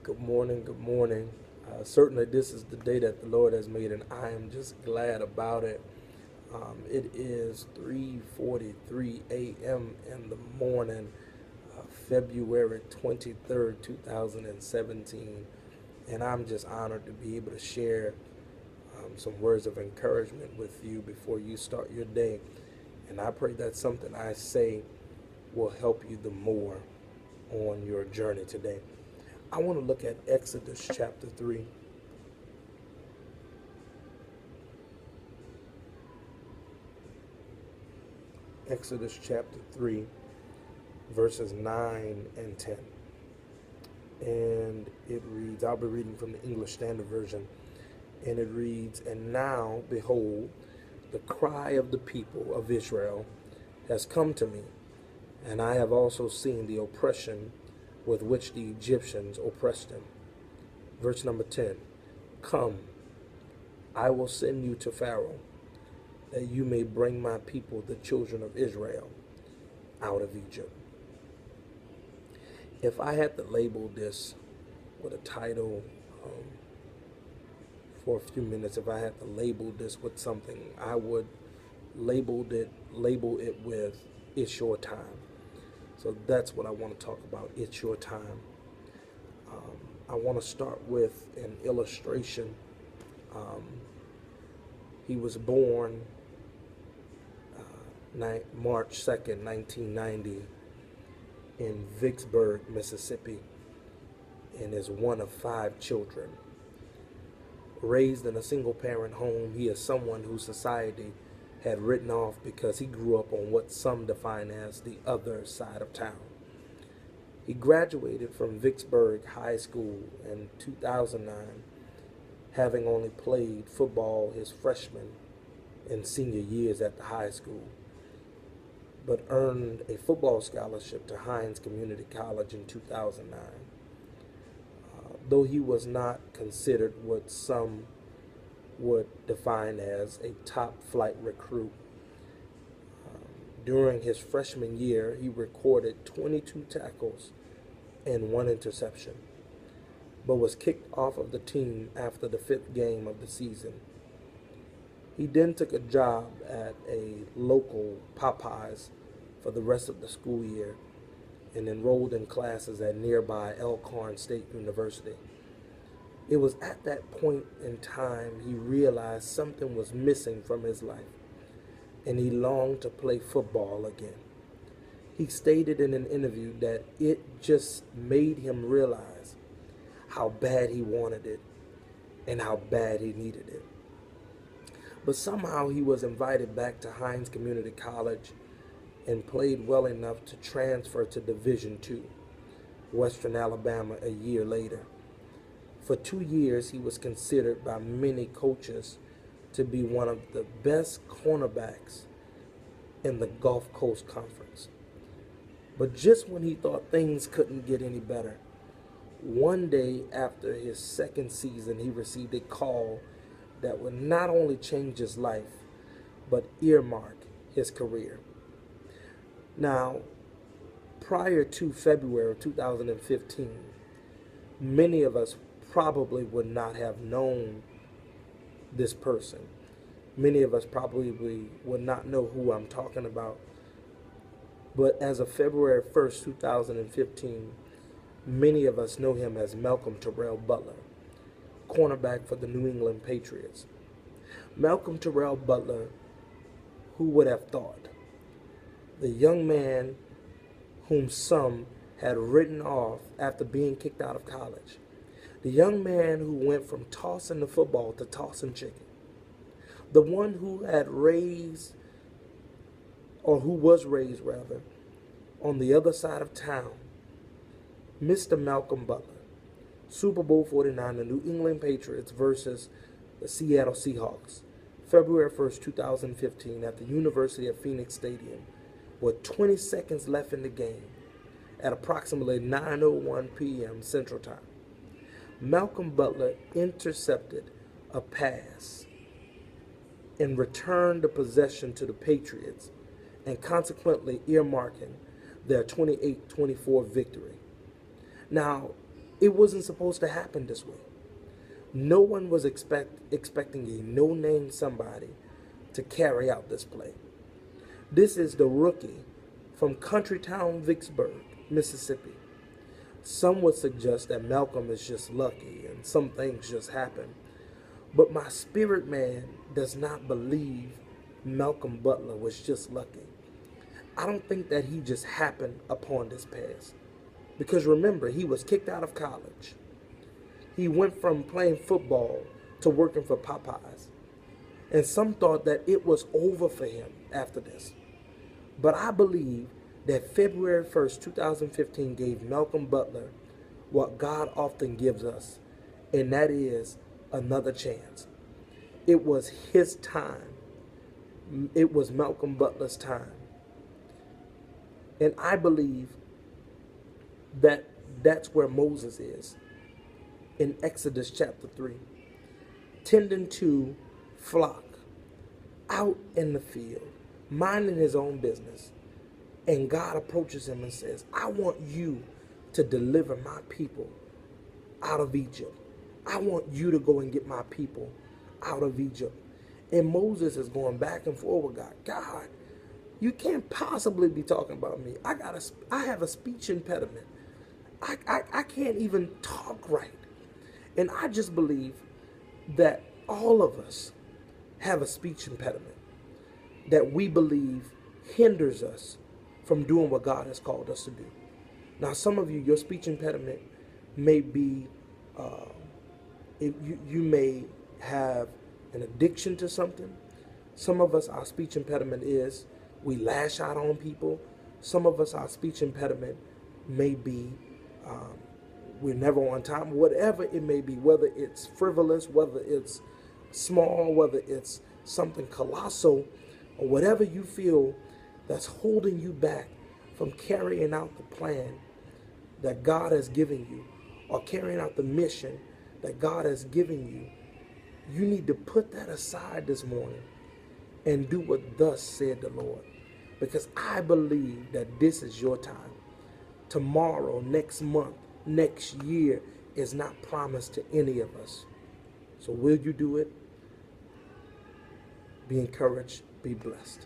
Good morning. Good morning. Certainly, this is the day that the Lord has made, and I am just glad about it. It is 3:43 a.m. in the morning, February 23rd, 2017, and I'm just honored to be able to share some words of encouragement with you before you start your day. And I pray that something I say will help you the more on your journey today. I want to look at Exodus chapter 3. Exodus chapter 3, verses 9 and 10. And it reads, I'll be reading from the English Standard Version, and it reads, And now, behold, the cry of the people of Israel has come to me, and I have also seen the oppression with which the Egyptians oppressed them. Verse number 10, Come, I will send you to Pharaoh, that you may bring my people, the children of Israel, out of Egypt. If I had to label this with a title for a few minutes, if I had to label this with something, I would label it with "It's your time." So that's what I want to talk about. It's your time. I want to start with an illustration. Um, he was born March 2nd, 1990, in Vicksburg, Mississippi, and is one of 5 children. Raised in a single-parent home, he is someone whose society had written off because he grew up on what some define as the other side of town. He graduated from Vicksburg High School in 2009, having only played football his freshman and senior years at the high school, but earned a football scholarship to Hines Community College in 2009. Though he was not considered what some would define as a top flight recruit, during his freshman year, he recorded 22 tackles and 1 interception, but was kicked off of the team after the 5th game of the season. He then took a job at a local Popeyes for the rest of the school year and enrolled in classes at nearby Elkhorn State University. It was at that point in time he realized something was missing from his life, and he longed to play football again. He stated in an interview that it just made him realize how bad he wanted it and how bad he needed it. But somehow he was invited back to Hines Community College and played well enough to transfer to Division II, Western Alabama, a year later. For 2 years, he was considered by many coaches to be one of the best cornerbacks in the Gulf Coast Conference. But just when he thought things couldn't get any better, one day after his second season, he received a call that would not only change his life, but earmark his career. Now, prior to February of 2015, many of us probably would not have known this person. Many of us probably would not know who I'm talking about. But as of February 1st, 2015, many of us know him as Malcolm Terrell Butler, cornerback for the New England Patriots. Malcolm Terrell Butler, who would have thought? The young man whom some had written off after being kicked out of college. The young man who went from tossing the football to tossing chicken. The one who had raised, or who was raised rather, on the other side of town. Mr. Malcolm Butler. Super Bowl 49, the New England Patriots versus the Seattle Seahawks. February 1st, 2015, at the University of Phoenix Stadium, with 20 seconds left in the game, at approximately 9:01 p.m. Central Time. Malcolm Butler intercepted a pass and returned the possession to the Patriots, and consequently earmarking their 28-24 victory. Now, It wasn't supposed to happen this way. No one was expecting a no-name somebody to carry out this play. This is the rookie from countrytown Vicksburg, Mississippi. Some would suggest that Malcolm is just lucky and some things just happen. But my spirit man does not believe Malcolm Butler was just lucky. I don't think that he just happened upon this pass. Because remember, he was kicked out of college. He went from playing football to working for Popeyes. And some thought that it was over for him after this. But I believe that February 1st, 2015 gave Malcolm Butler what God often gives us, and that is another chance. It was his time. It was Malcolm Butler's time. And I believe that that's where Moses is in Exodus chapter 3, tending to flock out in the field, minding his own business. And God approaches him and says, I want you to deliver my people out of Egypt. I want you to go and get my people out of Egypt. And Moses is going back and forth with God. God, you can't possibly be talking about me. I have a speech impediment. I can't even talk right. And I just believe that all of us have a speech impediment that we believe hinders us from doing what God has called us to do. Now, some of you, your speech impediment may be, you may have an addiction to something. Some of us, our speech impediment is we lash out on people. Some of us, our speech impediment may be we're never on time, whatever it may be, whether it's frivolous, whether it's small, whether it's something colossal, or whatever you feel that's holding you back from carrying out the plan that God has given you, or carrying out the mission that God has given you. You need to put that aside this morning and do what thus said the Lord. Because I believe that this is your time. Tomorrow, next month, next year is not promised to any of us. So will you do it? Be encouraged. Be blessed.